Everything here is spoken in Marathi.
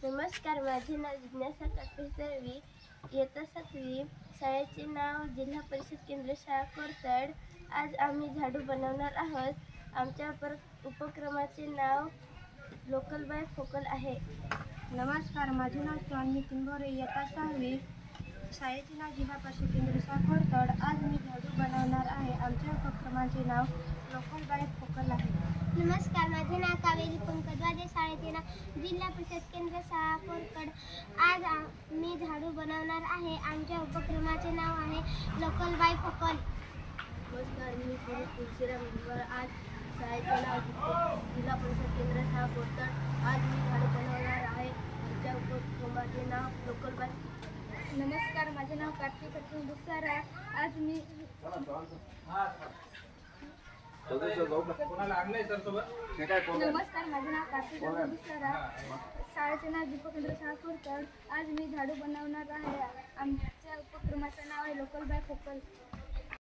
नमस्कार, माझे नाव जिज्ञासा कल्पेश दळवी, इयत्ता 7वी. शाळेचे नाव जिल्हा परिषद केंद्र शाळा कोरतड. आज आम्ही झाडू बनवणार आहोत. आमच्या उपक्रमाचे नाव लोकल बाय फोकल आहे. नमस्कार, माझे नाव स्वामी किंबोरे, इयत्ता 6वी. शाळेचे नाव जिल्हा परिषद केंद्र शाळा कोरतड. आज मी झाडू बनवणार आहे. आमच्या उपक्रमाचे नाव लोकल बाय फोकल आहे. नमस्कार, माझे नाव कावेरी पंकज, माझे शाळेचे नाव जिल्हा परिषद केंद्र शाळा कोरतड. आज मी झाडू बनवणार आहे. आमच्या उपक्रमाचे नाव आहे लोकल बाय फोकल. नमस्कार, मी तुळशीराम भिलवाड. आज शाळेचे नाव जिल्हा परिषद केंद्र शाळा कोरतड. आज मी झाडू बनवणार आहे. आमच्या उपक्रमाचे नाव लोकल बाय. नमस्कार, माझे नाव कार्तिक दुसारा. आज मी नमस्कार, माझे नाव कार्तिक दुसारा. शाळेचे नाव दीपक केंद्र शाळा कोरतड. आज मी झाडू बनवणार आहे. आमच्या उपक्रमाचं नाव आहे लोकल बाय फोकल.